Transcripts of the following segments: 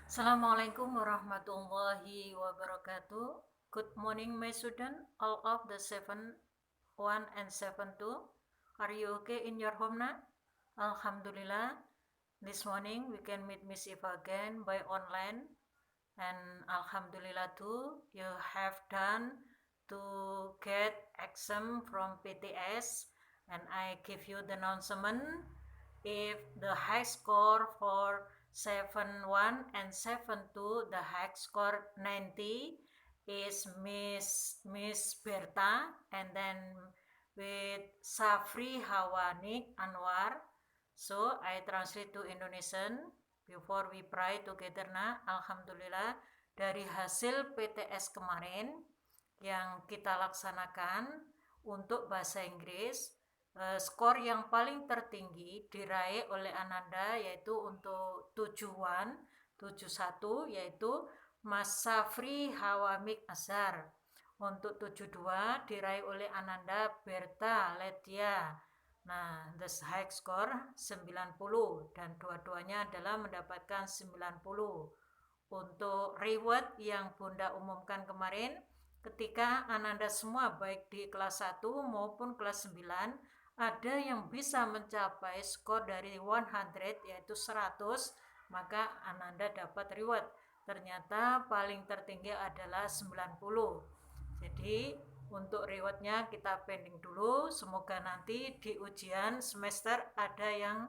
Assalamualaikum warahmatullahi wabarakatuh. Good morning, my student, all of the 7-1 and 7-2. Are you okay in your home now? Alhamdulillah. This morning we can meet Miss Eva again by online. And Alhamdulillah too, you have done to get exam from PTS. And I give you the announcement. If the high score for 7-1 and 7-2, the high score 90 is Miss Berta, and then with Safri Hawanik Anwar. So I translate to Indonesian before we pray together na. Alhamdulillah, dari hasil PTS kemarin yang kita laksanakan untuk bahasa Inggris, skor yang paling tertinggi diraih oleh Ananda yaitu untuk 71 yaitu Mas Safri Hawamik Azhar. Untuk 72 diraih oleh Ananda Berta Letia. Nah, the high score 90 dan dua-duanya adalah mendapatkan 90. Untuk reward yang Bunda umumkan kemarin, ketika Ananda semua baik di kelas 1 maupun kelas 9 ada yang bisa mencapai skor dari 100 yaitu 100, maka Ananda dapat reward. Ternyata paling tertinggi adalah 90. Jadi untuk rewardnya kita pending dulu. Semoga nanti di ujian semester ada yang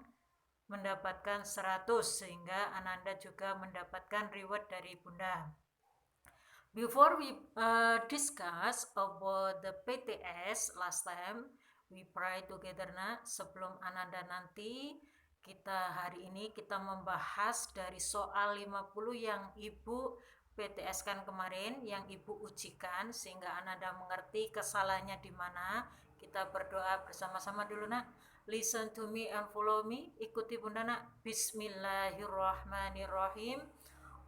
mendapatkan 100 sehingga Ananda juga mendapatkan reward dari Bunda. Before we discuss about the PTS last time, we pray together na. Sebelum Ananda nanti, hari ini kita membahas dari soal 50 yang Ibu PTS kan kemarin, yang Ibu ujikan sehingga Ananda mengerti kesalahannya di mana. Kita berdoa bersama-sama dulu nak. Listen to me and follow me. Ikuti Bunda nak. Bismillahirrahmanirrahim.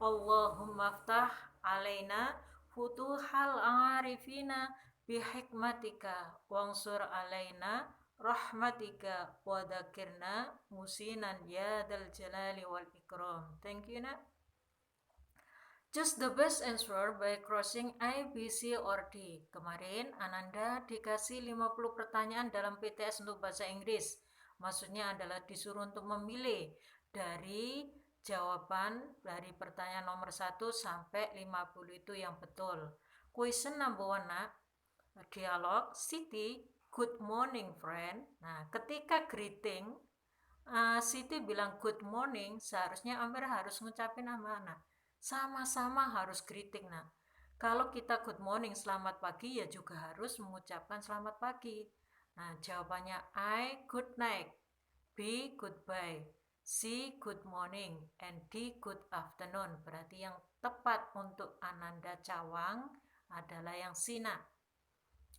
Allahumma ftah alaina futuhal arifina bihikmatika wansur alaina rahmatika wadakirna musinan ya dal jalali wal ikram. Thank you nak. Choose the best answer by crossing A, B, C, or D. Kemarin Ananda dikasih 50 pertanyaan dalam PTS untuk bahasa Inggris. Maksudnya adalah disuruh untuk memilih dari jawaban dari pertanyaan nomor 1 sampai 50 itu yang betul. Question number 1 nak. Dialog. Siti, good morning friend. Nah, ketika greeting, Siti bilang good morning, seharusnya Amir harus ngucapin apa nak? Sama-sama harus greeting nak. Kalau kita good morning selamat pagi ya juga harus mengucapkan selamat pagi. Nah, jawabannya I good night, B goodbye, C good morning, and D good afternoon. Berarti yang tepat untuk Ananda Cawang adalah yang C nak.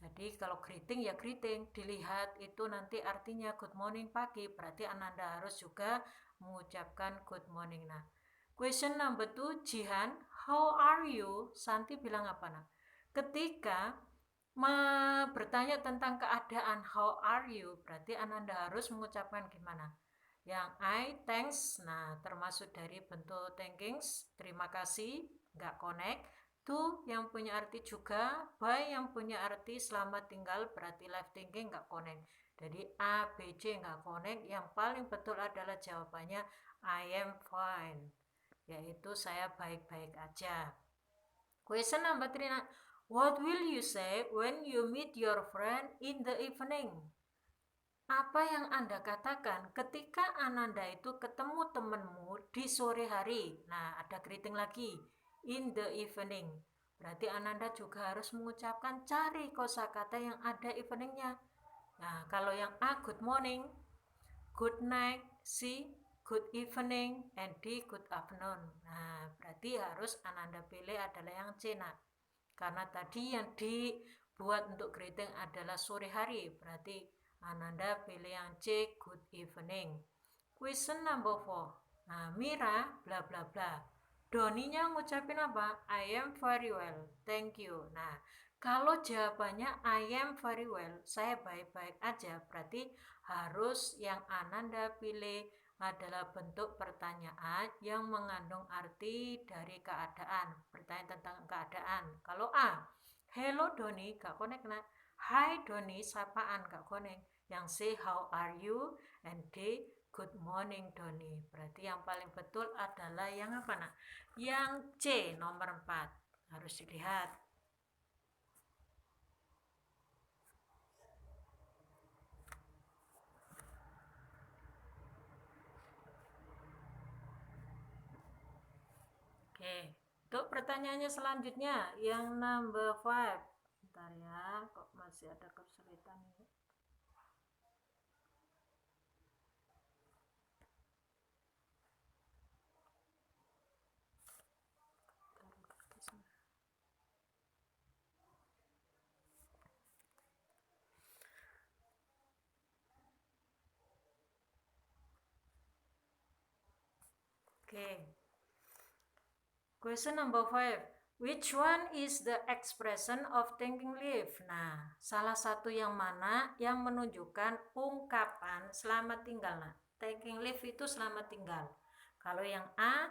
Jadi kalau greeting ya greeting, dilihat itu nanti artinya good morning pagi, berarti Ananda harus juga mengucapkan good morning nah. Question number 2, Jihan, how are you? Santi bilang apa nak? Ketika bertanya tentang keadaan how are you, berarti Ananda harus mengucapkan gimana? Yang I, thanks, nah termasuk dari bentuk thankings, terima kasih, nggak connect. To yang punya arti juga, bye yang punya arti selamat tinggal, berarti life thinking nggak connect. Jadi A, B, C nggak connect. Yang paling betul adalah jawabannya I am fine, yaitu saya baik-baik aja. Question number 3, what will you say when you meet your friend in the evening? Apa yang Anda katakan ketika Ananda itu ketemu temanmu di sore hari? Nah, ada greeting lagi, in the evening. Berarti Ananda juga harus mengucapkan cari kosakata yang ada eveningnya. Nah, kalau yang A, good morning, good night, C, good evening, and D, good afternoon. Nah, berarti harus Ananda pilih adalah yang C, nak. Karena tadi yang dibuat untuk greeting adalah sore hari, berarti Ananda pilih yang C, good evening. Question number 4. Nah, Mira bla bla bla. Doninya ngucapin apa? I am very well, thank you. Nah, kalau jawabannya I am very well, saya baik-baik aja, berarti harus yang Ananda pilih adalah bentuk pertanyaan yang mengandung arti dari keadaan, bertanya tentang keadaan. Kalau A, hello Doni, gak connect nak. Hi Doni, sapaan gak connect. Yang C, how are you? And D, good morning Doni. Berarti yang paling betul adalah yang apa nak? Yang C, nomor 4. Harus dilihat. Oke, untuk pertanyaannya selanjutnya yang number 5. Bentar ya, kok masih ada kesulitan ini. Oke. Question number 5. Which one is the expression of taking leave? Nah, salah satu yang mana yang menunjukkan ungkapan selamat tinggal. Nah, taking leave itu selamat tinggal. Kalau yang A,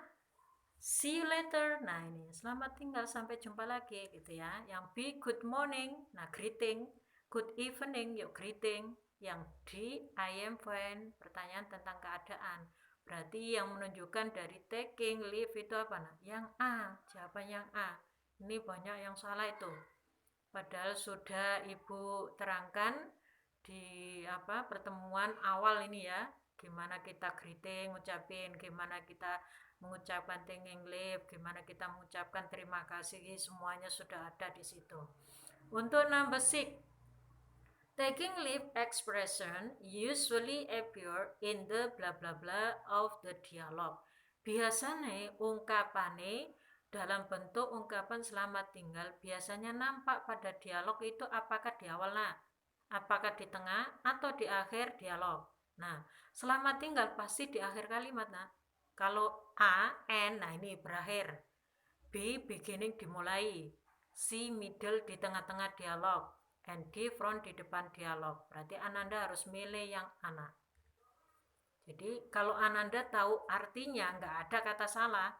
see you later. Nah, ini selamat tinggal, sampai jumpa lagi gitu ya. Yang B, good morning. Nah, greeting. Good evening, yuk greeting. Yang D, I am fine. Pertanyaan tentang keadaan. Berarti yang menunjukkan dari taking leave itu apa? Nah, yang A, jawaban yang A. Ini banyak yang salah itu. Padahal sudah Ibu terangkan di pertemuan awal ini ya, gimana kita greeting, ngucapin, gimana kita mengucapkan taking leave, gimana kita mengucapkan terima kasih, semuanya sudah ada di situ. Untuk number 6, taking leave expression usually appear in the blah blah blah of the dialogue. Biasanya ungkapane dalam bentuk ungkapan selamat tinggal biasanya nampak pada dialog itu, apakah di awal apakah di tengah atau di akhir dialog. Nah, selamat tinggal pasti di akhir kalimat Kalau A, end, nah ini berakhir. B, beginning dimulai. C, middle di tengah-tengah dialog. And D, front di depan dialog. Berarti Ananda harus milih yang anak. Jadi kalau Ananda tahu artinya, nggak ada kata salah.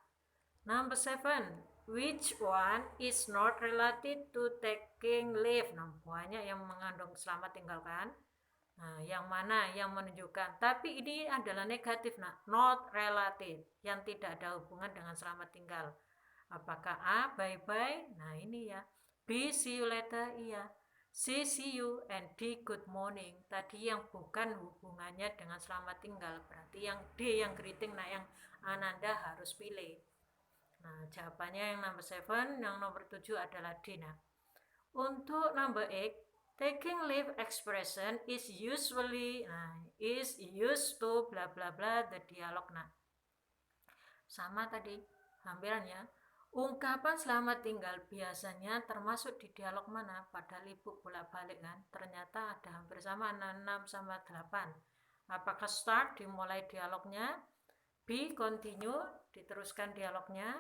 Number 7, which one is not related to taking leave? Nah, banyak yang mengandung selamat tinggal kan. Nah, yang mana yang menunjukkan? Tapi ini adalah negatif, not related, yang tidak ada hubungan dengan selamat tinggal. Apakah A, bye-bye? Nah, ini ya. B, see you later? Iya. C, see you. And D, good morning. Tadi yang bukan hubungannya dengan selamat tinggal. Berarti yang D, yang greeting, yang Ananda harus pilih. Nah, jawabannya yang number 7, yang nomor 7 adalah D. Untuk number 8, taking leave expression is usually is used to bla bla bla the dialogue. Sama tadi hampirannya. Ungkapan selamat tinggal biasanya termasuk di dialog mana? Padahal Ibu bolak-balik kan. Ternyata ada hampir sama, 6 sama 8. Apakah start dimulai dialognya? B, continue diteruskan dialognya?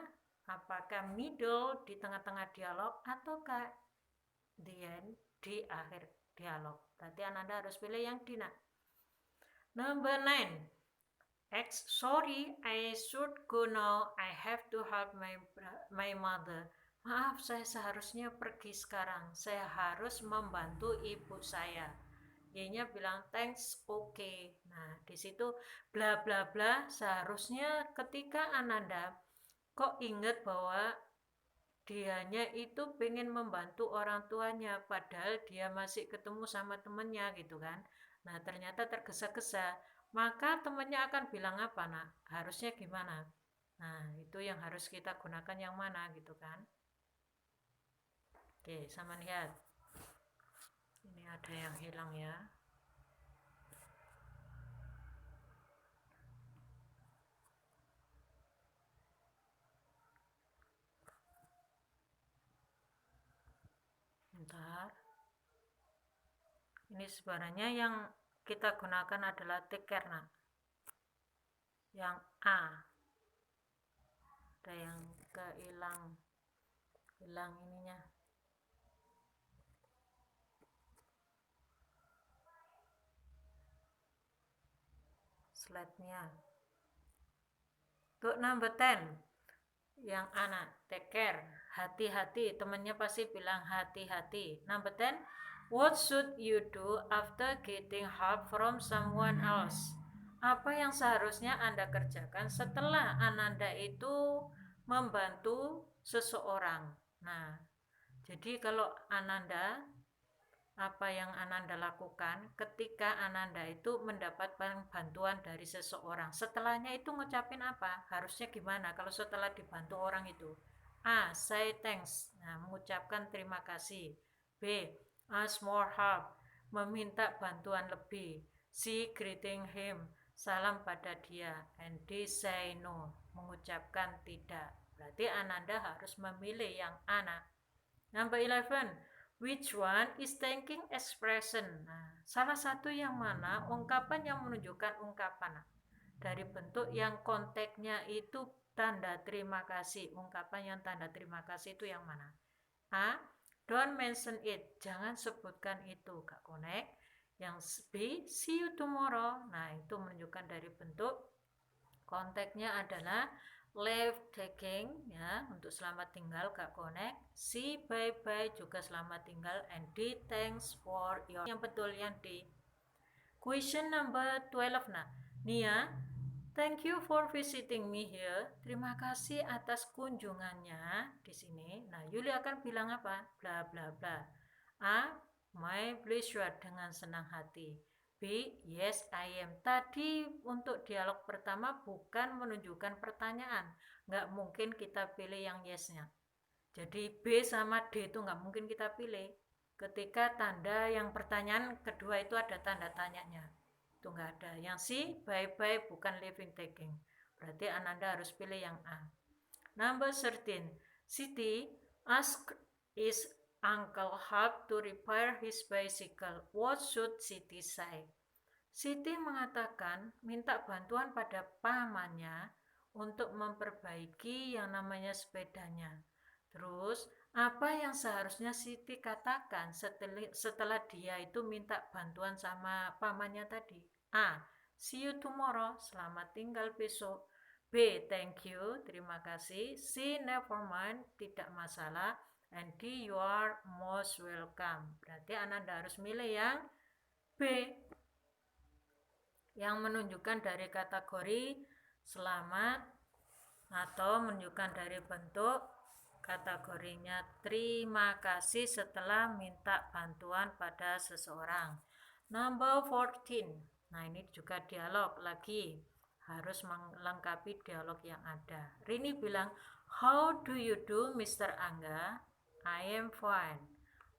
Apakah middle di tengah-tengah dialog? Ataukah the end di akhir dialog? Berarti Ananda harus pilih yang D. Number 9. Sorry, I should go now. I have to help my mother. Maaf, saya seharusnya pergi sekarang. Saya harus membantu ibu saya. Y-nya bilang thanks, okay. Nah, di situ bla bla bla. Seharusnya ketika Ananda kok ingat bahwa dianya itu pengen membantu orang tuanya, padahal dia masih ketemu sama temennya gitu kan. Nah, ternyata tergesa-gesa. Maka temannya akan bilang apa harusnya gimana. Nah, itu yang harus kita gunakan yang mana gitu kan. Oke, sama lihat. Ini ada yang hilang ya. Bentar. Ini sebenarnya yang kita gunakan adalah take care yang A. Ada yang hilang ininya. Slide-nya. Untuk number 10, yang anak, take care, hati-hati. Temannya pasti bilang hati-hati. Number 10, what should you do after getting help from someone else? Apa yang seharusnya Anda kerjakan setelah Ananda itu membantu seseorang? Nah, jadi kalau Ananda, apa yang Ananda lakukan ketika Ananda itu mendapatkan bantuan dari seseorang, setelahnya itu ngucapin apa? Harusnya gimana kalau setelah dibantu orang itu? A. Say thanks, nah, mengucapkan terima kasih. B. Ask more help, meminta bantuan lebih. C. Greeting him, salam pada dia. And D. Say no, mengucapkan tidak. Berarti Ananda harus memilih yang anak. Number 11, which one is thanking expression? Nah, salah satu yang mana ungkapan yang menunjukkan ungkapan. Dari bentuk yang konteksnya itu tanda terima kasih. Ungkapan yang tanda terima kasih itu yang mana? A. Don't mention it. Jangan sebutkan itu. Gak connect. Yang B. See you tomorrow. Nah, itu menunjukkan dari bentuk konteksnya adalah leave taking, ya, untuk selamat tinggal, gak connect. C. Bye bye, juga selamat tinggal. And D. Thanks for your, yang betul yang D. Question number 12. Nah, Nia, thank you for visiting me here. Terima kasih atas kunjungannya di sini. Nah, Yuli akan bilang apa? Bla bla bla. A. My pleasure, dengan senang hati. B. Yes, I am. Tadi untuk dialog pertama bukan menunjukkan pertanyaan. Nggak mungkin kita pilih yang yes-nya. Jadi B sama D itu nggak mungkin kita pilih. Ketika tanda yang pertanyaan kedua itu ada tanda tanyanya. Itu nggak ada. Yang C, bye-bye, bukan living taking. Berarti Ananda harus pilih yang A. Number 13. Siti ask is uncle help to repair his bicycle. What should Siti say? Siti mengatakan minta bantuan pada pamannya untuk memperbaiki yang namanya sepedanya. Terus, apa yang seharusnya Siti katakan setelah dia itu minta bantuan sama pamannya tadi? A. See you tomorrow, selamat tinggal besok. B. Thank you, terima kasih. C. Never mind, tidak masalah. And D. You are most welcome. Berarti Ananda harus milih yang B, yang menunjukkan dari kategori selamat atau menunjukkan dari bentuk kategorinya terima kasih setelah minta bantuan pada seseorang. Number 14. Nah, ini juga dialog lagi, harus melengkapi dialog yang ada. Rini bilang, how do you do Mr. Angga? I am fine.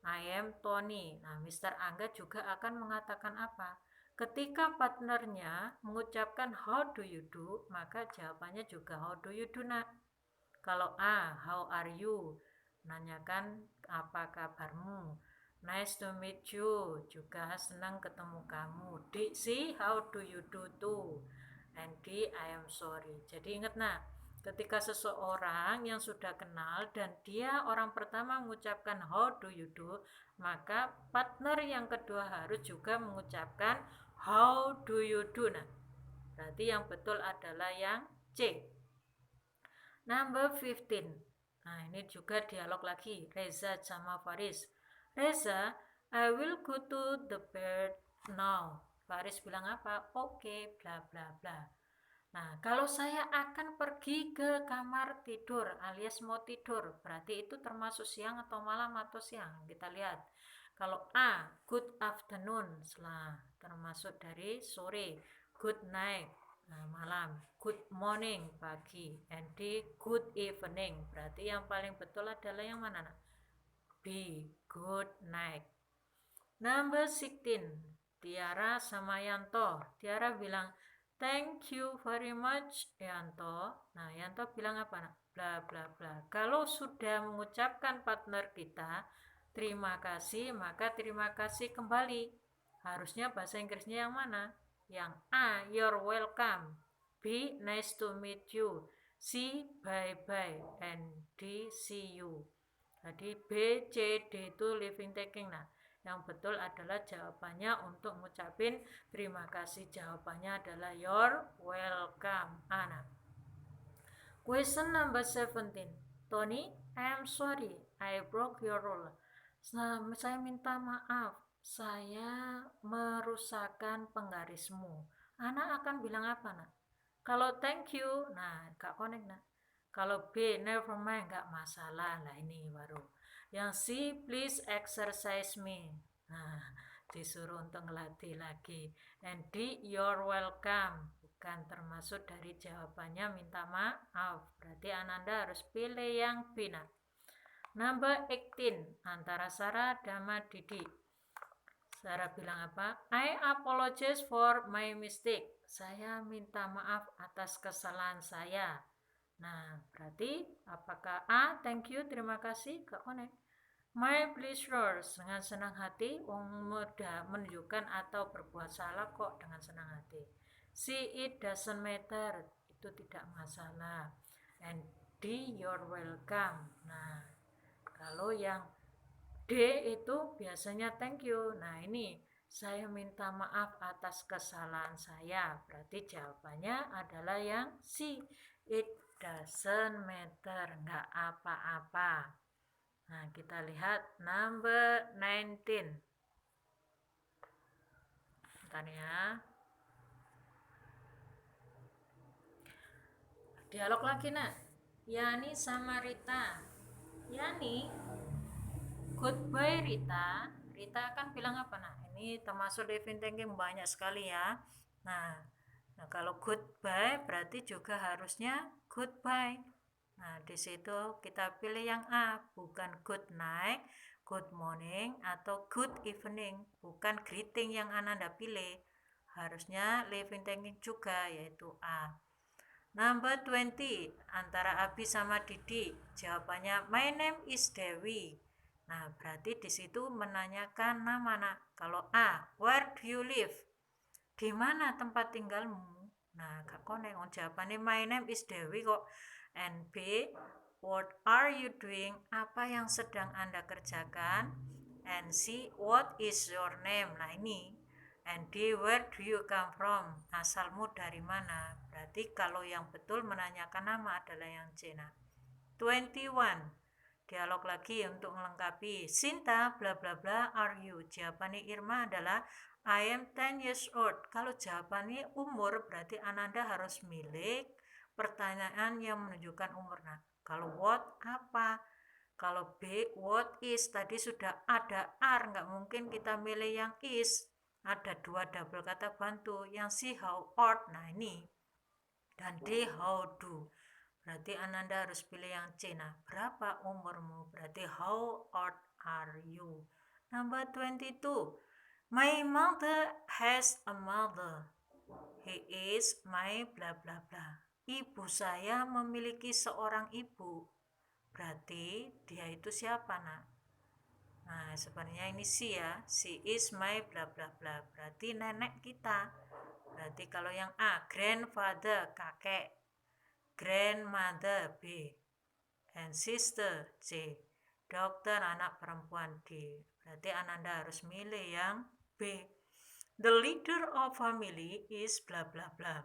I am Tony. Nah, Mr. Angga juga akan mengatakan apa? Ketika partnernya mengucapkan how do you do, maka jawabannya juga how do you do nak. Kalau A, how are you? Nanyakan apa kabarmu. Nice to meet you, juga senang ketemu kamu. D, C, how do you do too? And D, I am sorry. Jadi ingat nak, ketika seseorang yang sudah kenal dan dia orang pertama mengucapkan how do you do, maka partner yang kedua harus juga mengucapkan how do you do. Nah, berarti yang betul adalah yang C. Number 15. Nah, ini juga dialog lagi, Reza sama Faris. Reza, I will go to the bed now. Faris bilang apa? Oke, bla bla bla. Nah, kalau saya akan pergi ke kamar tidur alias mau tidur, berarti itu termasuk siang atau malam atau siang? Kita lihat. Kalau A, good afternoon, termasuk dari sore. Good night, nah, malam. Good morning, pagi. And D, good evening. Berarti yang paling betul adalah yang mana? B, good night. Number 16. Tiara sama Yanto. Tiara bilang, thank you very much, Yanto. Nah, Yanto bilang apa? Bla bla bla. Kalau sudah mengucapkan partner kita terima kasih, maka terima kasih kembali. Harusnya bahasa Inggrisnya yang mana? Yang A, you're welcome. B, nice to meet you. C, bye bye. And D, see you. Jadi B, C, D itu living taking. Nah, yang betul adalah jawabannya untuk mengucapin terima kasih. Jawabannya adalah you're welcome. Anak. Question number 17. Tony, I am sorry, I broke your rule. Saya minta maaf, saya merusakkan penggarismu. Anak akan bilang apa, nak? Kalau thank you, nah gak connect, nak. Kalau B, never mind, gak masalah. Nah ini baru. Yang C, please exercise me. Nah, disuruh untuk ngelatih lagi. And D, you're welcome. Bukan termasuk dari jawabannya minta maaf. Berarti Ananda harus pilih yang B, nak. Number 18, antara Sarah dan Didi. Sarah bilang apa? I apologize for my mistake. Saya minta maaf atas kesalahan saya. Nah, berarti apakah A, thank you, terima kasih, gak connect. My pleasure, dengan senang hati, mudah menunjukkan atau berbuat salah kok dengan senang hati. C, it doesn't matter, itu tidak masalah. And D, you're welcome. Nah, kalau yang D itu biasanya thank you. Nah ini saya minta maaf atas kesalahan saya. Berarti jawabannya adalah yang C. It doesn't matter. Nggak apa-apa. Nah kita lihat number 19. Bentar ya. Dialog lagi, nak. Yani sama Rita. Yani, goodbye Rita. Rita akan bilang apa, nak? Ini termasuk living thinking banyak sekali ya. Nah, kalau goodbye berarti juga harusnya goodbye. Nah, di situ kita pilih yang A, bukan good night, good morning, atau good evening. Bukan greeting yang Ananda pilih. Harusnya living thinking juga, yaitu A. Number 20, antara Abi sama Didi. Jawabannya, my name is Dewi. Nah, berarti di situ menanyakan nama, nak. Kalau A, where do you live? Di mana tempat tinggalmu? Nah, gak connect. Jawabannya, my name is Dewi kok. And B, what are you doing? Apa yang sedang Anda kerjakan? And C, what is your name? Nah, ini. And D, where do you come from? Asalmu dari mana? Berarti kalau yang betul menanyakan nama adalah yang C. Nah, 21. Dialog lagi untuk melengkapi. Sinta, bla bla bla, are you? Jawabannya Irma adalah I am 10 years old. Kalau jawabannya umur, berarti Ananda harus milik pertanyaan yang menunjukkan umur. Nah, kalau what, apa? Kalau B, what is? Tadi sudah ada are, nggak mungkin kita milih yang is. Ada dua double kata bantu. Yang C, how old? Nah, ini. Dan D, how do? Berarti Ananda harus pilih yang C. Nah, berapa umurmu? Berarti how old are you? Number 22. My mother has a mother. He is my bla bla bla. Ibu saya memiliki seorang ibu. Berarti dia itu siapa, nak? Nah, sebenarnya ini si ya. She is my bla bla bla. Berarti nenek kita. Berarti kalau yang A, grandfather, kakek. Grandmother, B. And sister, C. Dokter anak perempuan, D. Berarti Ananda harus milih yang B. The leader of family is bla bla bla.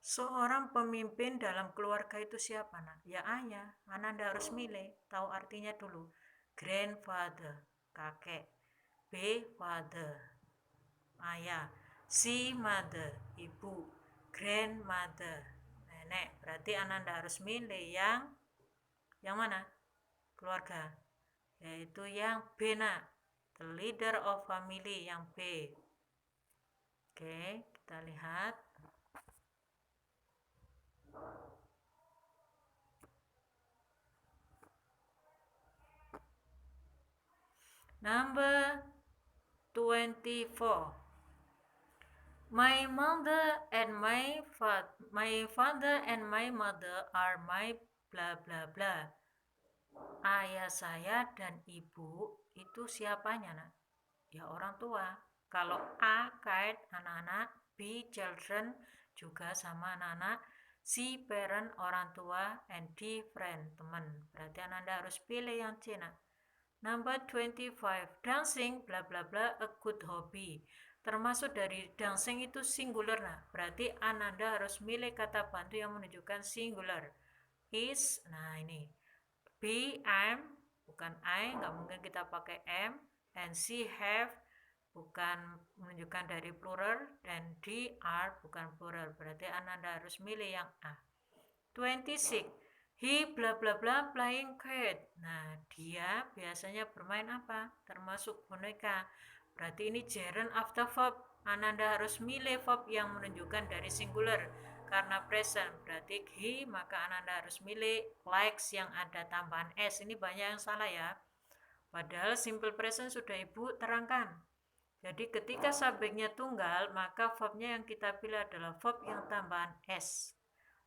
Seorang pemimpin dalam keluarga itu siapa, nak? Ya ayah. Ananda harus milih. Tahu artinya dulu. Grandfather, kakek. B, father, ayah. C, mother, ibu. Grandmother, nenek. Berarti Ananda harus milih yang mana? Keluarga. Yaitu yang B, nak. The leader of family, yang B. Oke, kita lihat. Number 24. My mother and my father and my mother are my bla bla bla. Ayah saya dan ibu itu siapanya, nak? Ya orang tua. Kalau A, kait anak-anak, B, children juga sama anak-anak, C, parent orang tua, and D, friend teman. Berarti Ananda harus pilih yang C, nak. Number 25, dancing bla bla bla a good hobby. Termasuk dari dancing itu singular, nah. Berarti Ananda harus milih kata bantu yang menunjukkan singular. is, nah ini B, am, bukan I, nggak mungkin kita pakai am, and C, have, bukan menunjukkan dari plural, dan D, are, bukan plural, berarti Ananda harus milih yang A. 26. He bla bla bla playing cat. Nah, dia biasanya bermain apa? Termasuk boneka. Berarti ini gerund after verb. Ananda harus milih verb yang menunjukkan dari singular. Karena present, berarti he, maka Ananda harus milih likes yang ada tambahan s. Ini banyak yang salah ya. Padahal simple present sudah Ibu terangkan. Jadi ketika subjeknya tunggal, maka verbnya yang kita pilih adalah verb yang tambahan s.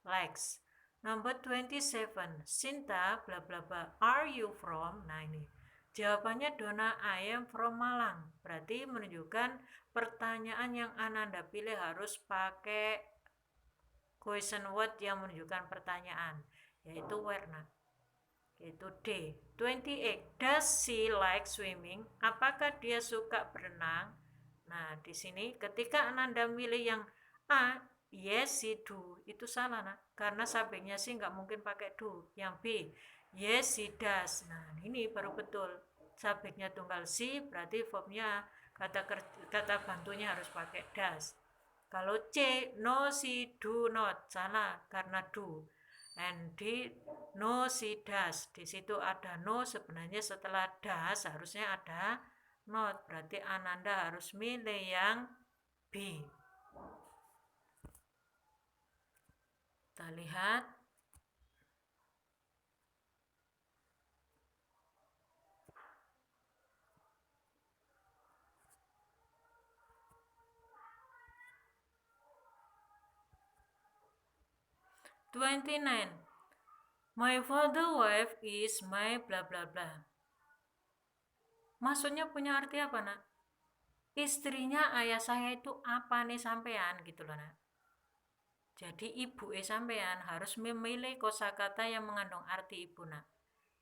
Likes. Number 27. Sinta bla bla bla. Are you from? Nah ini. Jawabannya Dona, I am from Malang. Berarti menunjukkan pertanyaan yang Ananda pilih harus pakai question word yang menunjukkan pertanyaan, yaitu where, nah, yaitu D. 28. Does she like swimming? Apakah dia suka berenang? Nah, di sini ketika Ananda milih yang A, yes she do, itu salah, nah, karena subjeknya sih nggak mungkin pakai do. Yang B, yes she does. Nah, ini baru betul. Subjeknya tunggal si, berarti verbnya kata bantunya harus pakai does. Kalau C, no she do not, salah karena do. And D, no she does. Di situ ada no, sebenarnya setelah does harusnya ada not. Berarti Ananda harus milih yang B. Kita lihat. "29. My father wife is my bla bla bla." Maksudnya punya arti apa, nak? Istrinya ayah saya itu apa nih sampean, gitu loh, nak. Jadi ibu sampean harus memilih kosakata yang mengandung arti ibu, nak,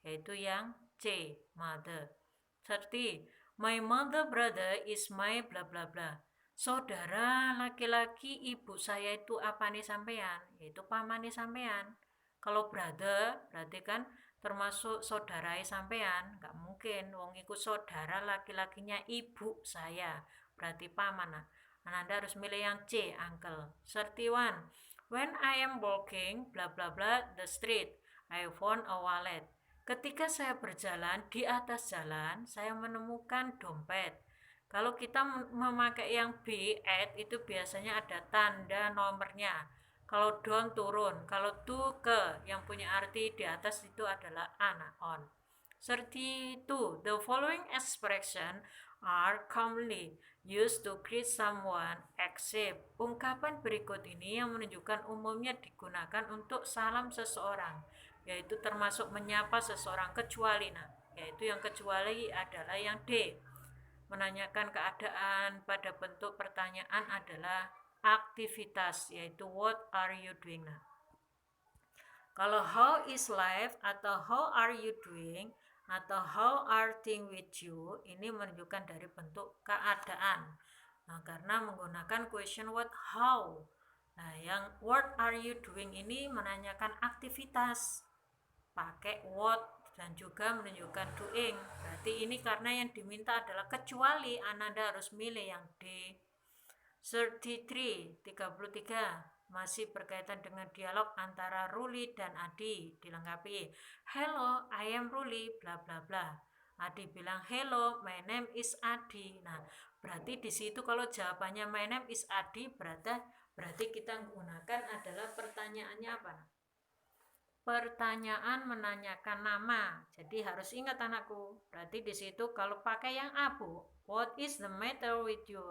yaitu yang C, mother. 30. My mother brother is my bla bla bla. Saudara laki-laki ibu saya itu apa nih sampean? Yaitu paman nih sampean. Kalau brother berarti kan termasuk saudara sampean, nggak mungkin wong ikut saudara laki-lakinya ibu saya, berarti paman. Nah, Anda harus milih yang C, uncle. 31. When I am walking bla bla bla the street, I found a wallet. Ketika saya berjalan di atas jalan, saya menemukan dompet. Kalau kita memakai yang B, at, itu biasanya ada tanda nomornya. Kalau down, turun. Kalau to, ke. Yang punya arti di atas itu adalah on. 32. The following expression are commonly used to greet someone except. Ungkapan berikut ini yang menunjukkan umumnya digunakan untuk salam seseorang, yaitu termasuk menyapa seseorang kecuali, nah, yaitu yang kecuali adalah yang D. Menanyakan keadaan pada bentuk pertanyaan adalah aktivitas, yaitu what are you doing. Nah, kalau how is life atau how are you doing atau how are things with you, ini menunjukkan dari bentuk keadaan. Nah, karena menggunakan question word how. Nah, yang what are you doing ini menanyakan aktivitas, pakai what dan juga menunjukkan doing. Berarti ini karena yang diminta adalah kecuali, Ananda harus milih yang D. 33. Masih berkaitan dengan dialog antara Ruli dan Adi, dilengkapi. Hello, I am Ruli, bla bla bla. Adi bilang, hello, my name is Adi. Nah, berarti di situ kalau jawabannya my name is Adi, berarti kita menggunakan adalah pertanyaannya apa? Pertanyaan menanyakan nama. Jadi harus ingat, anakku. Berarti di situ kalau pakai yang abu, what is the matter with you?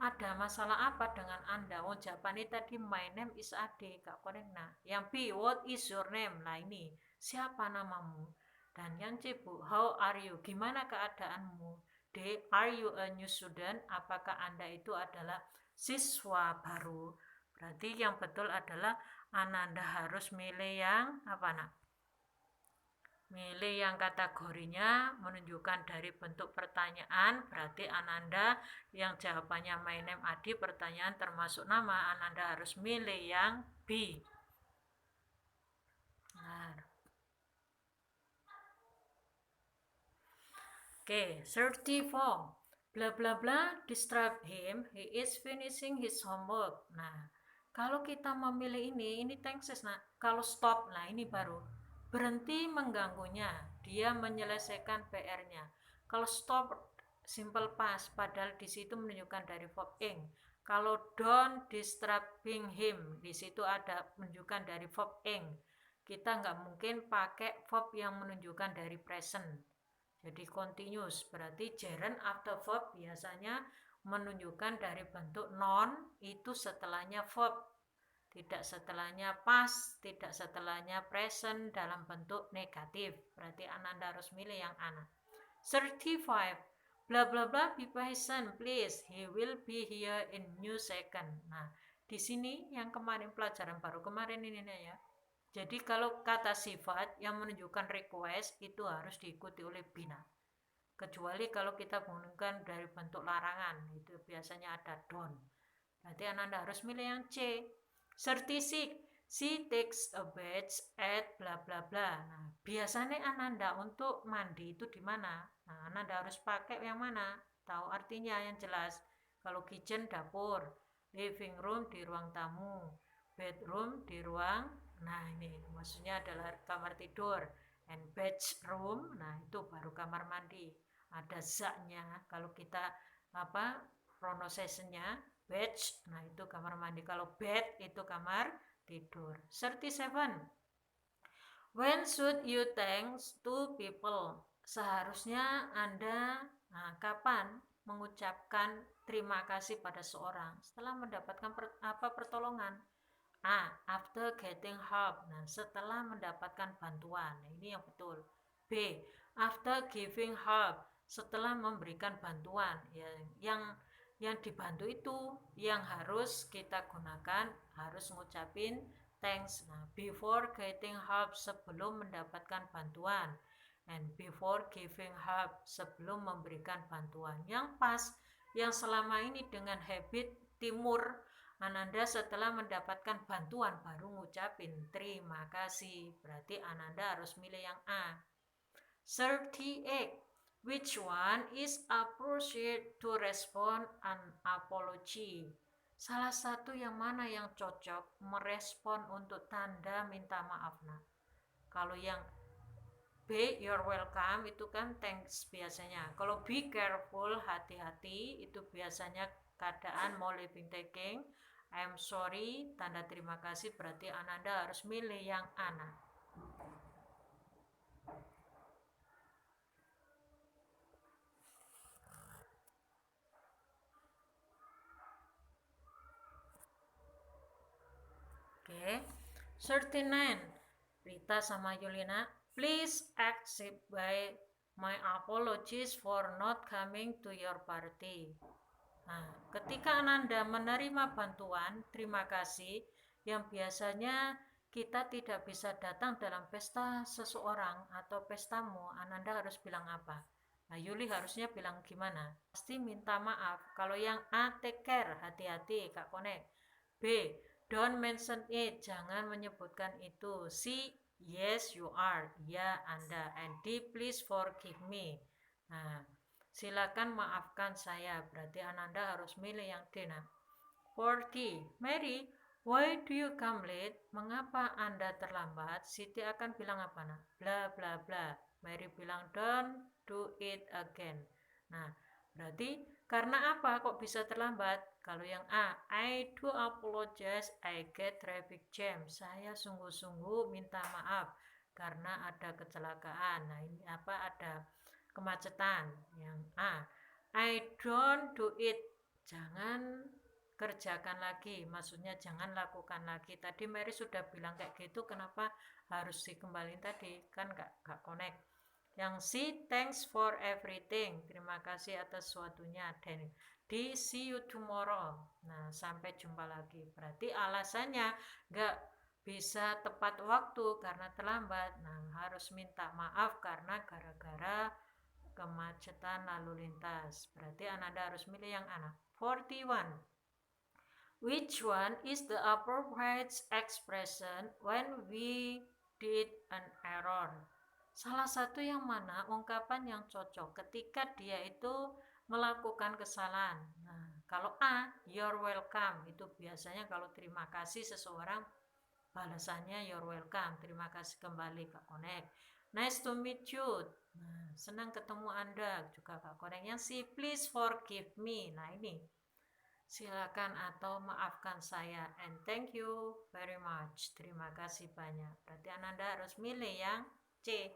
Ada masalah apa dengan Anda? Oh, jawabannya tadi my name is Ade, Kak Konekna. Yang B, what is your name? Nah, ini siapa namamu? Dan yang C, Bu, how are you? Gimana keadaanmu? D, are you a new student? Apakah Anda itu adalah siswa baru? Berarti yang betul adalah Ananda harus milih yang apa, nak? Milih yang kategorinya menunjukkan dari bentuk pertanyaan, berarti Ananda yang jawabannya my name Adi, pertanyaan termasuk nama, Ananda harus milih yang B. Nah, Okay, 34. Blah blah blah disturb him. He is finishing his homework. Nah, kalau kita memilih ini tenses. Nah, kalau stop, nah ini baru berhenti mengganggunya. Dia menyelesaikan PR-nya. Kalau stop, simple past. Padahal di situ menunjukkan dari verb ing. Kalau don't disturbing him, di situ ada menunjukkan dari verb ing. Kita nggak mungkin pakai verb yang menunjukkan dari present. Jadi continuous, berarti gerund after verb biasanya menunjukkan dari bentuk non, itu setelahnya verb, tidak setelahnya past, tidak setelahnya present dalam bentuk negatif. Berarti Ananda harus milih yang Ana. 35. Blah blah blah, be patient please, he will be here in new second. Nah, di sini yang kemarin pelajaran baru kemarin ini ya. Jadi kalau kata sifat yang menunjukkan request itu harus diikuti oleh bina. Kecuali kalau kita menggunakan dari bentuk larangan, itu biasanya ada don't. Berarti Ananda harus milih yang C. 36. She takes a bath at bla bla bla. Nah, biasanya Ananda untuk mandi itu di mana? Nah, Ananda harus pakai yang mana? Tahu artinya yang jelas. Kalau kitchen dapur, living room di ruang tamu, bedroom di ruang, nah ini maksudnya adalah kamar tidur, and bedroom, nah itu baru kamar mandi. Ada zaknya kalau kita pronunciation-nya bed, nah itu kamar mandi. Kalau bed itu kamar tidur. 37. When should you thanks to people? Seharusnya Anda kapan mengucapkan terima kasih pada seorang setelah mendapatkan pertolongan. A. After getting help. Nah, setelah mendapatkan bantuan. Nah, ini yang betul. B. After giving help. Setelah memberikan bantuan. Ya, yang dibantu itu yang harus kita gunakan, harus ngucapin thanks. Nah, before getting help, sebelum mendapatkan bantuan. And before giving help, sebelum memberikan bantuan. Yang pas, yang selama ini dengan habit timur, Ananda setelah mendapatkan bantuan baru ngucapin terima kasih. Berarti Ananda harus milih yang A. 38. Which one is appropriate to respond an apology? Salah satu yang mana yang cocok merespon untuk tanda minta maaf. Nah, kalau yang B, you're welcome, itu kan thanks biasanya. Kalau be careful, hati-hati, itu biasanya keadaan mau living taking. I'm sorry, tanda terima kasih, berarti Ananda harus milih yang Ana. Oke. 39. Rita sama Yulina, please accept by my apologies for not coming to your party. Nah, ketika Ananda menerima bantuan, terima kasih, yang biasanya kita tidak bisa datang dalam pesta seseorang atau pestamu, Ananda harus bilang apa? Nah, Yuli harusnya bilang gimana? Pasti minta maaf. Kalau yang A, take care, hati-hati, Kak Konek. B, don't mention it, jangan menyebutkan itu. C, yes you are, ya Anda. And D, please forgive me. Nah, silakan maafkan saya, berarti Ananda harus milih yang D. 40. Mary, why do you come late? Mengapa Anda terlambat? Siti akan bilang apa? Nah, bla bla bla. Mary bilang don't do it again. Nah, berarti karena apa kok bisa terlambat? Kalau yang A, I do apologize, I get traffic jam. Saya sungguh-sungguh minta maaf karena ada kecelakaan. Nah, ini ada kemacetan. Yang A, I don't do it. Jangan kerjakan lagi, maksudnya jangan lakukan lagi. Tadi Mary sudah bilang kayak gitu, kenapa harus dikembaliin tadi? Kan gak connect. Yang C, thanks for everything, terima kasih atas sesuatunya. Dan D, see you tomorrow. Nah, sampai jumpa lagi. Berarti alasannya gak bisa tepat waktu karena terlambat. Nah, harus minta maaf karena gara-gara kemacetan lalu lintas. Berarti Ananda harus milih yang anak. 41. Which one is the appropriate expression when we did an error? Salah satu yang mana ungkapan yang cocok ketika dia itu melakukan kesalahan. Nah, kalau A, you're welcome, itu biasanya kalau terima kasih seseorang balasannya you're welcome, terima kasih kembali Kak Konek. Nice to meet you. Nah, senang ketemu Anda juga Kak Konek. Yang si please forgive me. Nah, ini silakan atau maafkan saya, and thank you very much, terima kasih banyak. Berarti Ananda harus milih yang C.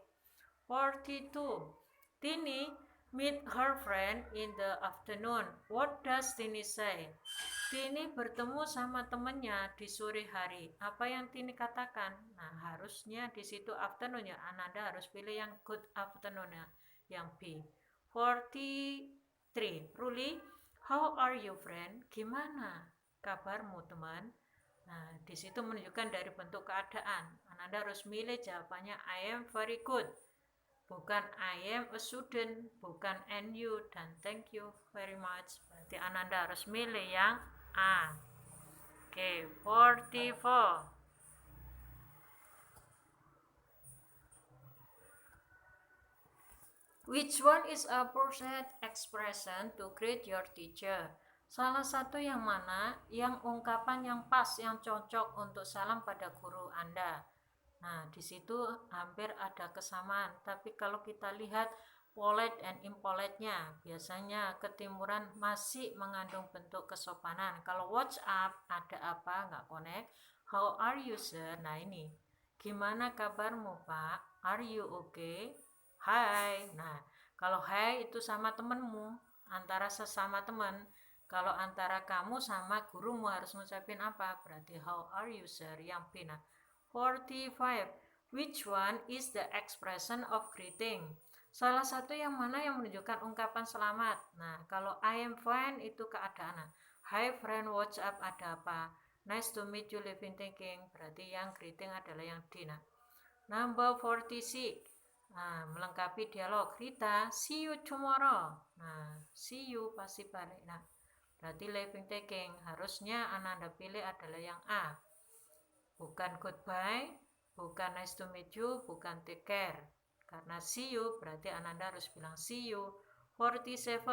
42. Tini meet her friend in the afternoon. What does Tini say? Tini bertemu sama temannya di sore hari. Apa yang Tini katakan? Nah, harusnya di situ afternoon ya. Ananda harus pilih yang good afternoon ya, yang B. 43. Ruli, how are you friend? Gimana kabarmu teman? Nah, di situ menunjukkan dari bentuk keadaan. Ananda harus milih jawabannya I am very good. Bukan I am a student, bukan and you dan thank you very much. Berarti Ananda harus milih yang A. Oke, 44. Which one is a appropriate expression to greet your teacher? Salah satu yang mana yang ungkapan yang pas, yang cocok untuk salam pada guru Anda. Nah, di situ hampir ada kesamaan, tapi kalau kita lihat polite and impolite-nya, biasanya ketimuran masih mengandung bentuk kesopanan. Kalau what's up, ada apa, nggak connect. How are you sir? Nah ini, gimana kabarmu Pak? Are you okay? Hai. Nah, kalau hai itu sama temenmu, antara sesama teman. Kalau antara kamu sama gurumu harus ngucapin apa? Berarti how are you sir? Yang B. Nah, 45. Which one is the expression of greeting? Salah satu yang mana yang menunjukkan ungkapan selamat. Nah, kalau I am fine itu keadaan. Hi friend, what's up, ada apa? Nice to meet you, living thinking. Berarti yang greeting adalah yang D. Nah, number 46. Nah, melengkapi dialog. Rita, see you tomorrow. Nah, see you pasti balik. Nah, berarti living taking. Harusnya Ananda pilih adalah yang A. Bukan goodbye, bukan nice to meet you, bukan take care. Karena see you berarti Ananda harus bilang see you. 47.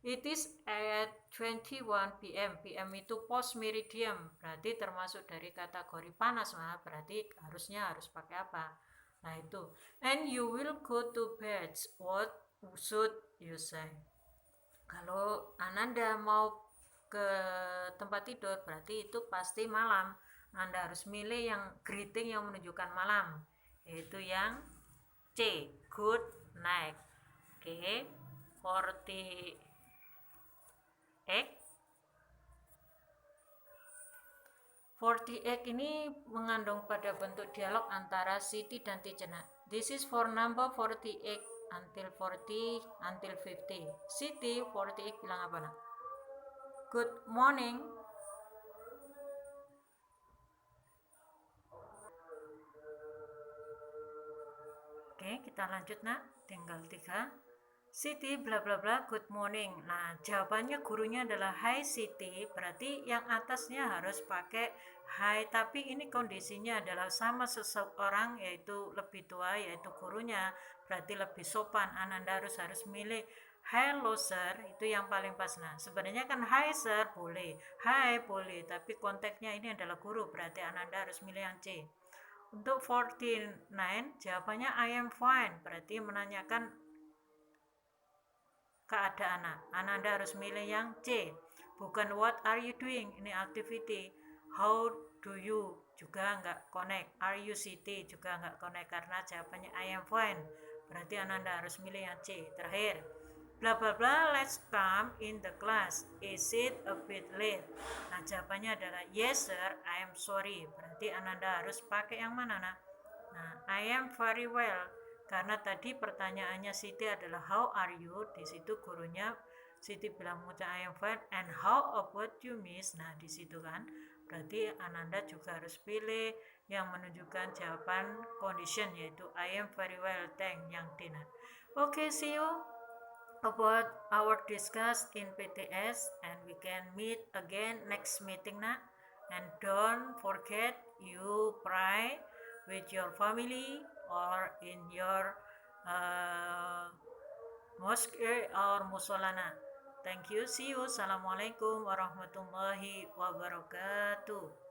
It is at 21 PM. PM itu post meridium, berarti termasuk dari kategori panas. Nah, berarti harusnya harus pakai apa? Nah itu. And you will go to bed. What should you say? Kalau Ananda mau ke tempat tidur berarti itu pasti malam. Anda harus milih yang greeting yang menunjukkan malam, yaitu yang C, good night. Oke, 48. 48 ini mengandung pada bentuk dialog antara Siti dan Tijana. This is for number 48 until 40 until 50. Siti 48 bilang apa nak? Good morning. Oke, kita lanjut nak. Tinggal 3. Siti bla bla bla good morning. Nah, jawabannya gurunya adalah hi Siti, berarti yang atasnya harus pakai hi, tapi ini kondisinya adalah sama seseorang yaitu lebih tua yaitu gurunya, berarti lebih sopan. Ananda harus milih hello sir, itu yang paling pas. Nah, sebenarnya kan hi sir boleh, hi boleh, tapi konteksnya ini adalah guru, berarti Ananda harus milih yang C. Untuk 49 jawabannya I am fine, berarti menanyakan keadaan. Ananda harus milih yang C, bukan what are you doing, ini activity. How do you juga nggak connect. Are you city juga nggak connect karena jawabannya I am fine, berarti Ananda harus milih yang C. Terakhir, bla bla bla let's come in the class, is it a bit late? Nah, jawabannya adalah yes sir, I am sorry, berarti Ananda harus pakai yang mana nah? Nah, I am very well. Karena tadi pertanyaannya Siti adalah how are you, di situ gurunya Siti bilang mengucap I am fine, and how about you miss. Nah, di situ kan berarti Ananda juga harus pilih yang menunjukkan jawaban condition, yaitu I am very well thank yang D. Okay, see you about our discuss in PTS, and we can meet again next meeting nak. And don't forget you pray with your family or in your uh, mosque or musolana. Thank you. See you. Assalamualaikum warahmatullahi wabarakatuh.